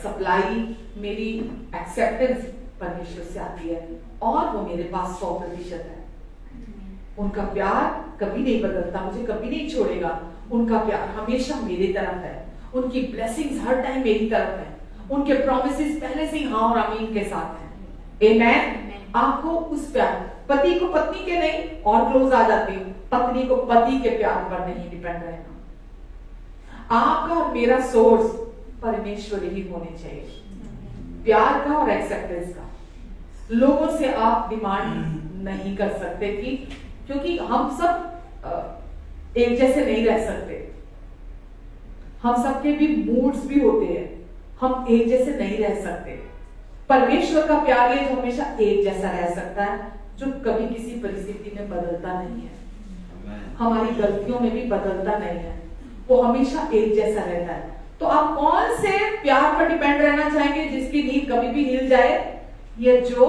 सप्लाई, मेरी एक्सेप्टेंस परमेश्वर से आती है और वो मेरे पास 100% है। उनका प्यार कभी नहीं बदलता, मुझे कभी नहीं छोड़ेगा, उनका प्यार हमेशा मेरी तरफ है, उनकी ब्लेसिंग्स हर टाइम मेरी तरफ है, उनके प्रॉमिसेस पहले से ही हाँ और आमीन के साथ हैं। आमेन। आपको उस प्यार, पति को पत्नी के नहीं, और क्लोज आ जाती हूँ, पत्नी को पति के प्यार पर नहीं डिपेंड रहना। आपका और मेरा सोर्स परमेश्वर ही होने चाहिए, प्यार का और एक्सेप्टेंस का। लोगों से आप डिमांड नहीं कर सकते कि, क्योंकि हम सब एक जैसे नहीं रह सकते, हम सबके भी मूड्स भी होते हैं, हम एक जैसे नहीं रह सकते। परमेश्वर का प्यार ये जो हमेशा एक जैसा रह सकता है, जो कभी किसी परिस्थिति में बदलता नहीं है, हमारी गलतियों में भी बदलता नहीं है, वो हमेशा एक जैसा रहता है। तो आप कौन से प्यार पर डिपेंड रहना चाहेंगे, जिसकी नींद कभी भी हिल जाए, या जो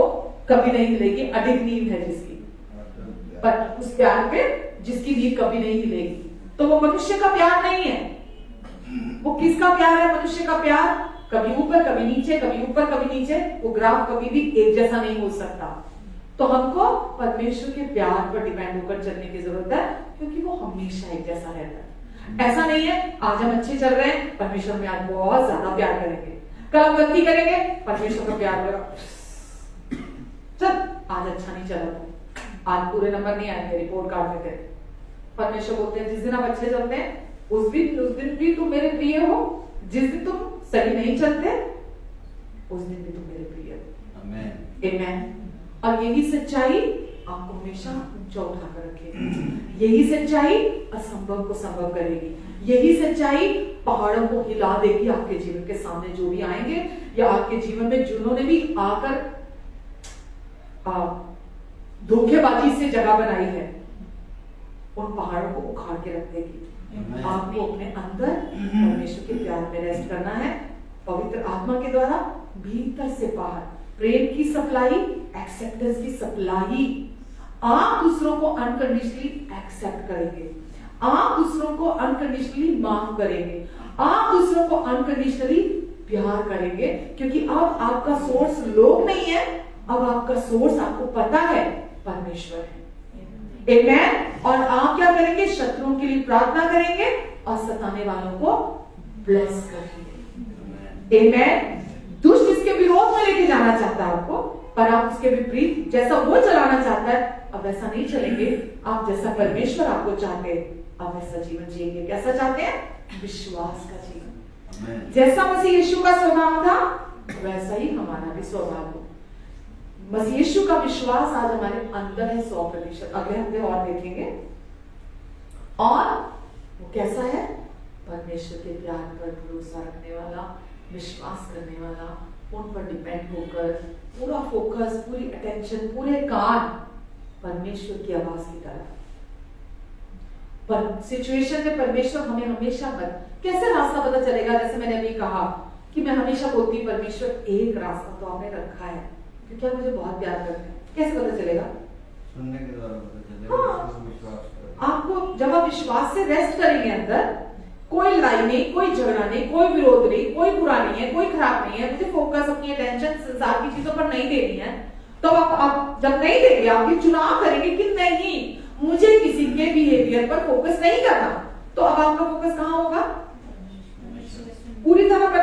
कभी नहीं हिलेगी, अडिग नींद है जिसकी, पर उस प्यार पे जिसकी नींद कभी नहीं हिलेगी, तो वो मनुष्य का प्यार नहीं है। वो किसका प्यार है? मनुष्य का प्यार कभी ऊपर कभी नीचे, कभी ऊपर कभी नीचे, वो ग्राफ कभी भी एक जैसा नहीं हो सकता। तो हमको परमेश्वर के प्यार पर डिपेंड होकर चलने की जरूरत है, क्योंकि वो हमेशा एक जैसा रहता है। ऐसा नहीं है आज हम अच्छे चल रहे हैं, परमेश्वर में आज बहुत ज्यादा प्यार करेंगे, कल हम गलती करेंगे, परमेश्वर का प्यार करो, चल आज अच्छा नहीं चला, तो आज पूरे नंबर नहीं आएंगे रिपोर्ट कार्ड में तेरे। परमेश्वर बोलते हैं जिस दिन आप अच्छे चलते हैं उस दिन भी तुम मेरे प्रिय हो, जिस दिन तुम सही नहीं चलते उस दिन भी तुम मेरे प्रिय हो। आमेन। और यही सच्चाई आपको हमेशा ऊंचा उठाकर रखेगी, यही सच्चाई असंभव को संभव करेगी, यही सच्चाई पहाड़ों को हिला देगी आपके जीवन के सामने जो भी आएंगे, या आपके जीवन में जिन्होंने भी आकर धोखेबाजी से जगह बनाई है, उन पहाड़ों को उखाड़ के रख देगी। आपको अपने अंदर परमेश्वर के प्यार में रेस्ट करना है, पवित्र आत्मा के द्वारा भीतर से बाहर प्रेम की सप्लाई, एक्सेप्टेंस की सप्लाई। आप दूसरों को अनकंडीशनली एक्सेप्ट करेंगे, आप दूसरों को अनकंडीशनली माफ करेंगे, आप दूसरों को अनकंडीशनली प्यार करेंगे, क्योंकि अब आपका सोर्स लोग नहीं है, अब आपका सोर्स आपको पता है परमेश्वर है। आमेन। और आप क्या करेंगे? शत्रुओं के लिए प्रार्थना करेंगे और सताने वालों को ब्लेस करेंगे। आमेन। दुष्ट इसके विरोध में लेके जाना चाहता है आपको, पर आप उसके विपरीत जैसा वो चलाना चाहता है अब वैसा नहीं चलेंगे। आप जैसा परमेश्वर आपको चाहते हैं आप वैसा जीवन जिएंगे। कैसा चाहते हैं? विश्वास का जीवन। जैसा मसीह यीशु का स्वभाव था वैसा ही हमारा भी स्वभाव हो। मसीह यीशु का विश्वास आज हमारे अंदर है 100%। अगले हफ्ते और देखेंगे। और वो कैसा है? परमेश्वर के प्यार पर भरोसा रखने वाला, विश्वास करने वाला, उन पर डिपेंड होकर पूरा फोकस, पूरी अटेंशन, पूरे कान परमेश्वर की आवाज की तरफ। पर सिचुएशन में परमेश्वर हमें हमेशा कैसे रास्ता पता चलेगा? जैसे मैंने अभी कहा कि मैं हमेशा बोलती परमेश्वर एक रास्ता तो आपने रखा है, क्योंकि आप मुझे बहुत प्यार करते हैं। कैसे पता चलेगा? सुनने के द्वारा पता चलेगा। हाँ। आपको जब आप विश्वास से रेस्ट करेंगे अंदर, कोई लड़ाई नहीं, कोई झगड़ा नहीं, कोई विरोध नहीं, कोई बुरा नहीं है, कोई खराब नहीं है, मुझे फोकस अपनी अटेंशन संसार की चीजों पर नहीं देनी है, तो आप जब नहीं देंगे, आप ये चुनाव करेंगे कि नहीं मुझे किसी के बिहेवियर पर फोकस नहीं करना, तो अब आपका फोकस कहाँ होगा?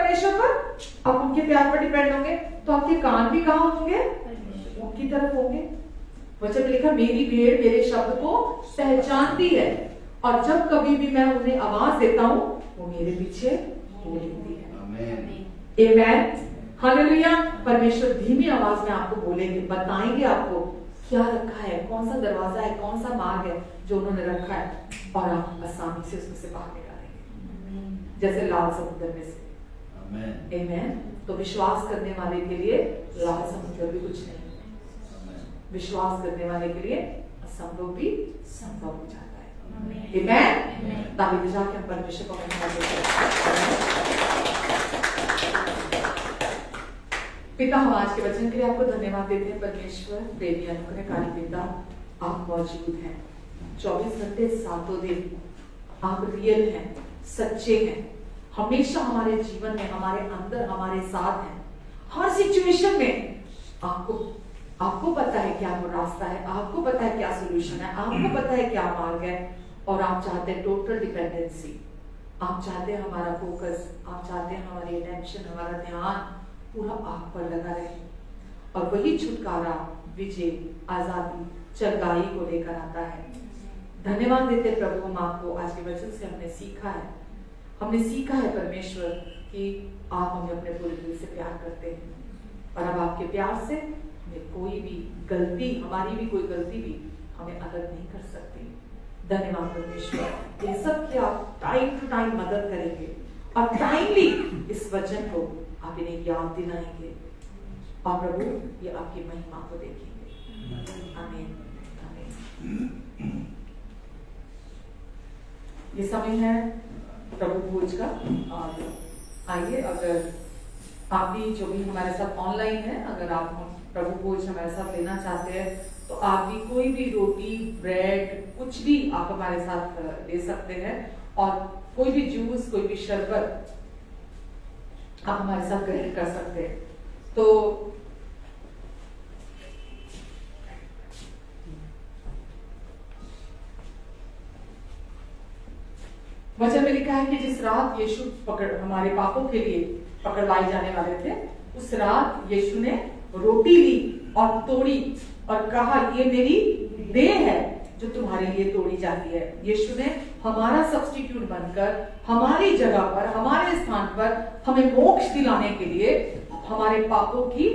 परमेश्वर पर, आप उनके प्यार पर डिपेंड होंगे, तो आपके कान भी कहाँ होंगे? उनकी तरफ होंगे। वचन में लिखा, मेरी भेड़ मेरे शब्द को पहचानती है और जब कभी भी मैं उन्हें आवाज देता हूँ वो मेरे पीछे हो लेती है। आमेन, हालेलुया। परमेश्वर धीमी आवाज में आपको बोलेंगे, बताएंगे आपको क्या रखा है, कौन सा दरवाजा है, कौन सा मार्ग है जो उन्होंने रखा है, और आप आसानी से उसमें से बाहर निकालेंगे जैसे लाल समुद्र में से। आमेन। तो विश्वास करने वाले के लिए लाल समुद्र भी कुछ नहीं, विश्वास करने वाले के लिए असंभव भी संभव हो जाता है। आमेन। दावीद जाके हम परमेश्वर को धन्यवाद देते हैं। पिता, हम आज के वचन के लिए आपको धन्यवाद देते हैं। परमेश्वर प्रेमी अनुग्रहकारी पिता, आप मौजूद हैं 24 घंटे 7 दिन, आप रियल हैं, सच्चे हैं, हमेशा हमारे जीवन में, हमारे अंदर, हमारे साथ हैं, हर सिचुएशन में। आपको पता है क्या वो रास्ता है, आपको पता है क्या सोल्यूशन है, आपको पता है क्या मार्ग है, और आप चाहते हैं टोटल डिपेंडेंसी, आप चाहते हैं हमारा फोकस, आप चाहते हैं हमारी अटेंशन, हमारा ध्यान पूरा आप पर लगा रहे, और वही छुटकारा, विजय, आजादी, चंगाई को लेकर आता है। धन्यवाद देते प्रभु, हम आपको आज के वचन से हमने सीखा है परमेश्वर कि आप हमें अपने पूरे दिल से प्यार करते हैं, और अब आपके प्यार से कोई भी गलती, हमारी भी कोई गलती भी हमें अलग नहीं कर सकती। धन्यवाद परमेश्वर, ये सब कि आप टाइम टू टाइम मदद करेंगे और टाइमली इस वचन को आप इन्हें याद दिलाएंगे, और प्रभु ये आपकी महिमा को देखेंगे। आमीन, आमीन। ये समय है प्रभु भोज का, और आइए, अगर आप भी जो भी हमारे साथ ऑनलाइन है, अगर आप प्रभु भोज हमारे साथ लेना चाहते हैं तो आप भी कोई भी रोटी, ब्रेड, कुछ भी आप हमारे साथ ले सकते हैं, और कोई भी जूस, कोई भी शरबत आप हमारे साथ ग्रहण कर सकते हैं। तो वचन में लिखा है कि जिस रात यीशु हमारे पापों के लिए पकड़वाए जाने वाले थे, उस रात यीशु ने रोटी ली और तोड़ी और कहा, ये मेरी देह है जो तुम्हारे लिए तोड़ी जाती है। यीशु ने हमारा सब्स्टिट्यूट बनकर हमारी जगह पर, हमारे स्थान पर हमें मोक्ष दिलाने के लिए, हमारे पापों की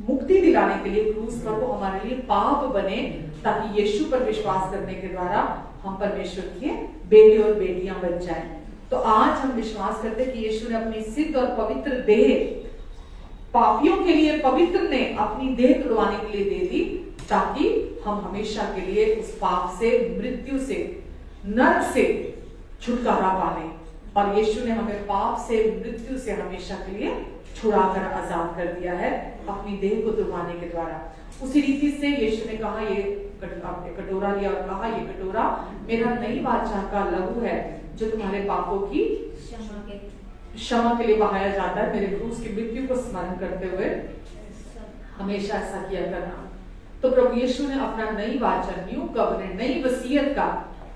मुक्ति दिलाने के लिए क्रूस पर वो हमारे लिए पाप बने, ताकि यीशु पर विश्वास करने के द्वारा हम परमेश्वर के बेटे और बेटियां बन जाएं। तो आज हम विश्वास करते हैं कि यीशु ने अपनी सिद्ध और पवित्र देह पापियों के लिए, पवित्र ने अपनी देह तुड़वाने के लिए दे दी, ताकि हम हमेशा के लिए उस पाप से, मृत्यु से, नरक से छुटकारा पालें। और यीशु ने हमें पाप से, मृत्यु से हमेशा के लिए छुड़ाकर आजाद कर दिया है अपनी देह को तुड़वाने के द्वारा। उसी रीति से यीशु ने कहा, ये कटोरा लिया और कहा, ये कटोरा मेरा नई वाचा का लहू है जो तुम्हारे पापों की क्षमा के लिए बहाया जाता है। मेरे क्रूस की मृत्यु को स्मरण करते हुए हमेशा ऐसा किया करना। तो प्रभु यीशु ने अपना नई वाचा, न्यू कवरेंट, नई वसीयत का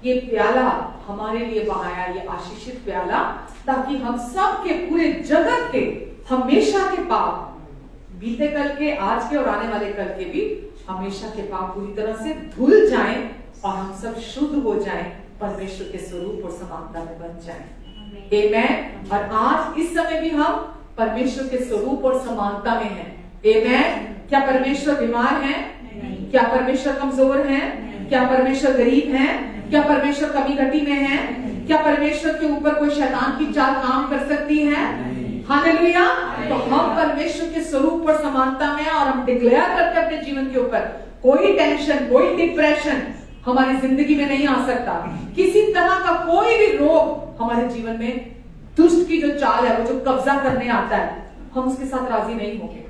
ये प्याला हमारे लिए बहाया, ये आशीषित प्याला, ताकि हम सब के, पूरे जगत के हमेशा के पाप, बीते कल के, आज के और आने वाले कल के भी हमेशा के पाप पूरी तरह से धुल जाएं और हम सब शुद्ध हो जाएं, परमेश्वर के स्वरूप और समानता में बन जाएं। आमेन। और आज इस समय भी हम परमेश्वर के स्वरूप और समानता में हैं। आमेन। क्या परमेश्वर बीमार है? क्या परमेश्वर कमजोर है? क्या परमेश्वर गरीब है? क्या परमेश्वर कमी घटी में है? क्या परमेश्वर के ऊपर कोई शैतान की चाल काम कर सकती है? हालेलुया। तो हम परमेश्वर के स्वरूप और समानता में, और हम डिक्लेयर करते अपने जीवन के ऊपर कोई टेंशन, कोई डिप्रेशन हमारी जिंदगी में नहीं आ सकता। किसी तरह का कोई भी रोग हमारे जीवन में, दुष्ट की जो चाल है, वो जो कब्जा करने आता है, हम उसके साथ राजी नहीं होंगे,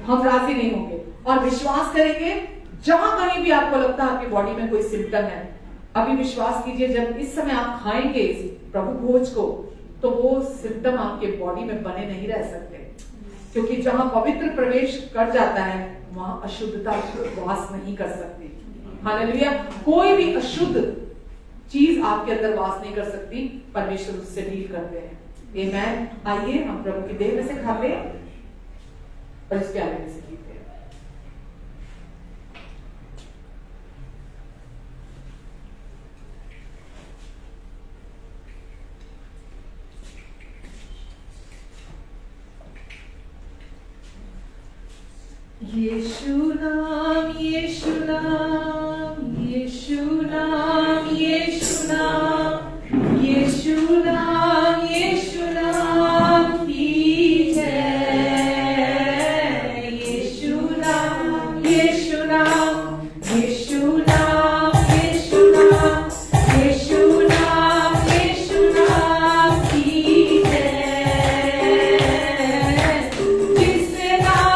हम राजी नहीं होंगे। और विश्वास करेंगे, जहां कहीं भी आपको लगता है आपकी बॉडी में कोई सिम्टम है, अभी विश्वास कीजिए, जब इस समय आप खाएंगे इस प्रभु भोज को, तो वो सिम्टम आपके बॉडी में बने नहीं रह सकते, क्योंकि जहां पवित्र प्रवेश कर जाता है वहां अशुद्धता वास नहीं कर सकती। हालेलुया। कोई भी अशुद्ध चीज आपके अंदर वास नहीं कर सकती, परमेश्वर उससे डील करते हैं। आमेन। आइए हम प्रभु की देह में से खाते हैं और इस प्याले में से पीते हैं। यीशु नाम, यीशु नाम, यीशु नाम, यीशु नाम, यीशु नाम, यीशु नाम की जय। यीशु नाम, यीशु नाम, यीशु नाम, यीशु नाम, यीशु नाम, यीशु नाम की जय। जिस नाम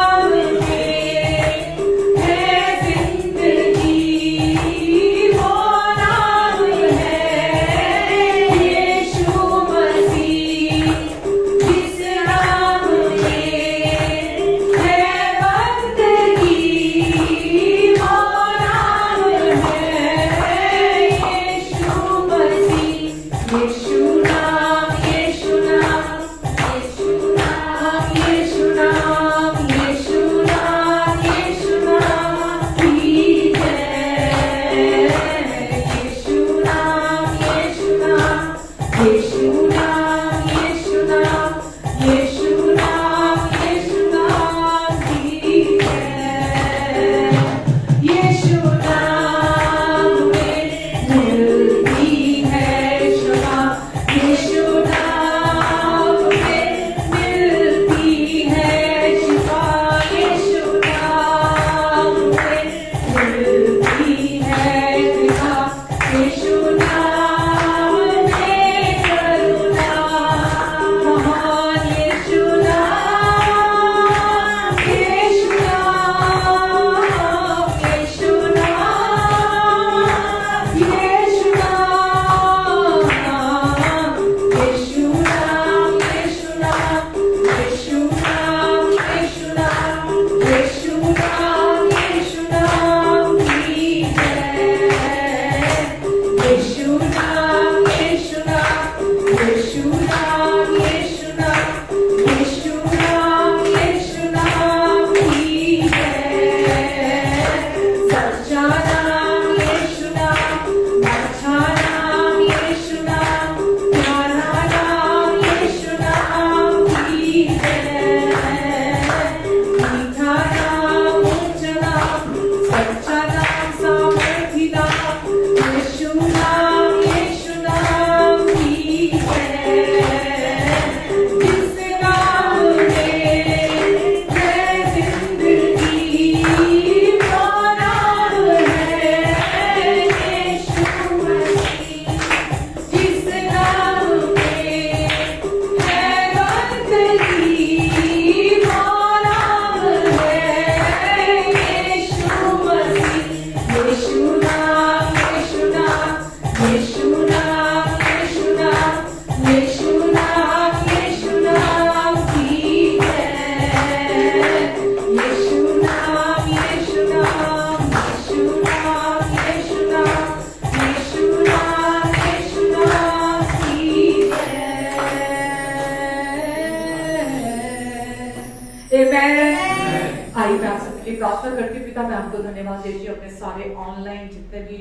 आइए मैं आप सबके लिए प्रार्थना करती हूँ। पिता मैं आपको धन्यवाद देती हूँ अपने सारे ऑनलाइन जितने भी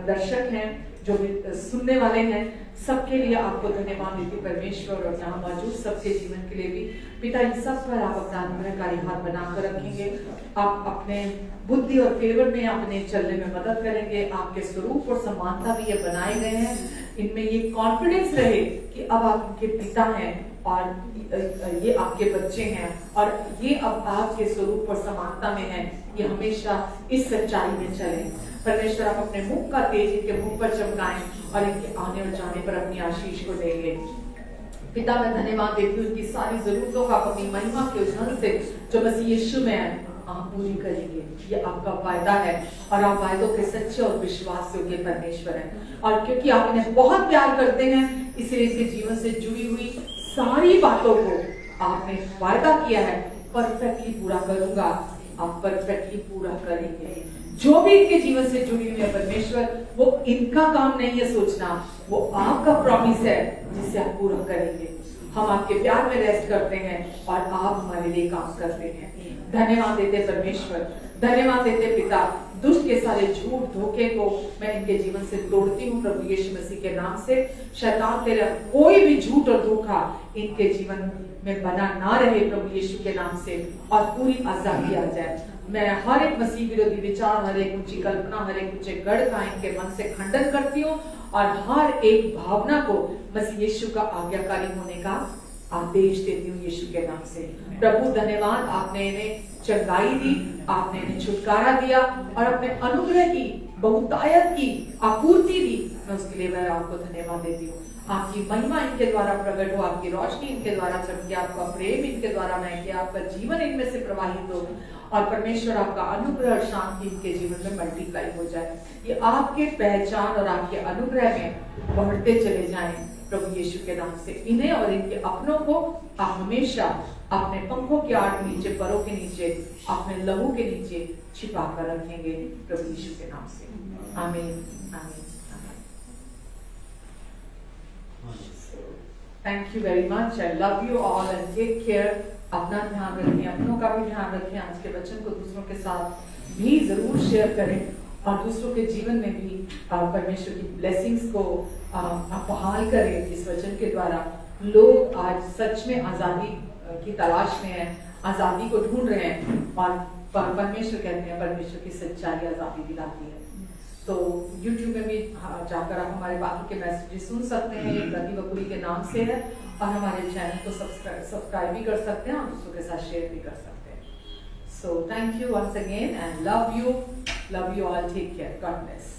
दर्शक हैं, जो भी सुनने वाले हैं, सबके लिए आपको धन्यवाद देती परमेश्वर, और यहाँ मौजूद सबके जीवन के लिए भी पिता इन सब पर आप अपना अनुग्रहकारी हाथ बनाकर रखेंगे। आप अपने बुद्धि और फेवर में अपने चलने में मदद करेंगे। आपके स्वरूप और समानता भी ये बनाए गए हैं, इनमें ये कॉन्फिडेंस रहे कि अब आप इनके पिता हैं और ये आपके बच्चे हैं और ये अब आपके स्वरूप और समानता में हैं। ये हमेशा इस सच्चाई में चले। परमेश्वर आप अपने मुख का तेज इनके मुख पर चमकाएं और इनके आने और जाने पर अपनी आशीष को देंगे। पिता मैं धन्यवाद देती हूँ, इनकी सारी जरूरतों का अपनी महिमा के उज्जवल से जो मसीह यीशु में है आप पूरी करेंगे। ये आपका वायदा है और आप वायदों के सच्चे और विश्वास योग्य परमेश्वर हैं। और क्योंकि आप इन्हें बहुत प्यार करते हैं, इसलिए इनके जीवन से जुड़ी हुई सारी बातों को आपने वायदा किया है परफेक्टली पूरा करूंगा। आप परफेक्टली पूरा करेंगे। जो भी इनके जीवन से जुड़ी हुई है परमेश्वर, वो इनका काम नहीं है सोचना, वो आपका प्रॉमिस है जिसे आप पूरा करेंगे। हम आपके प्यार में रेस्ट करते हैं और आप हमारे लिए काम करते हैं। धन्यवाद देते परमेश्वर, धन्यवाद देते पिता। दुष्ट के सारे झूठ धोखे को मैं इनके जीवन से तोड़ती हूँ प्रभु यीशु मसीह के नाम से। शैतान तेरा कोई भी झूठ और धोखा इनके जीवन में बना ना रहे प्रभु यीशु के नाम से, और पूरी आजादी आ जाए। मैं हर एक मसीह विरोधी विचार, हर एक ऊंची कल्पना, हर एक ऊंचे गढ़ का इनके मन से खंडन करती हूँ और हर एक भावना को मसीह यीशु का आज्ञाकारी होने का आदेश देती हूँ यीशु के नाम से। प्रभु धन्यवाद, आपने इन्हें चंगाई दी, आपने इन्हें छुटकारा दिया और अपने अनुग्रह की बहुतायत की आपूर्ति दी। मैं उसके लिए मैं आपको धन्यवाद देती हूँ। आपकी महिमा इनके द्वारा प्रकट हो, आपकी रोशनी इनके द्वारा चमके, आपका प्रेम इनके द्वारा महके, आपका जीवन इनमें से प्रवाहित हो और परमेश्वर आपका अनुग्रह और शांति इनके जीवन में मल्टीप्लाई हो जाए। ये आपके पहचान और आपके अनुग्रह में बढ़ते चले जाएं प्रभु यीशु के नाम से। इन्हें और इनके अपनों को आप हमेशा अपने पंखों के आड़ नीचे, परों के नीचे, अपने लहू के नीचे छिपा कर रखेंगे प्रभु यीशु के नाम से। आमीन, आमीन, आमीन। Thank you very much. I love you all and take care. अपना ध्यान रखें, अपनों का भी ध्यान रखें। आज के वचन को दूसरों के साथ भी जरूर शेयर करें और दूसरों के जीवन में भी परमेश्वर की ब्लेसिंग्स को बहाल करें। इस वचन के द्वारा लोग आज सच में आजादी की तलाश में हैं, आजादी को ढूंढ रहे हैं और परमेश्वर कहते हैं परमेश्वर की सच्चाई आजादी दिलाती है। तो YouTube में भी जाकर आप हमारे बाकी के मैसेजेस सुन सकते हैं। ये गदी बकुरी के नाम से है और हमारे चैनल को सब्सक्राइब भी कर सकते हैं और दूसरों के साथ शेयर भी कर सकते हैं। So thank you once again and love you all. Take care. God bless.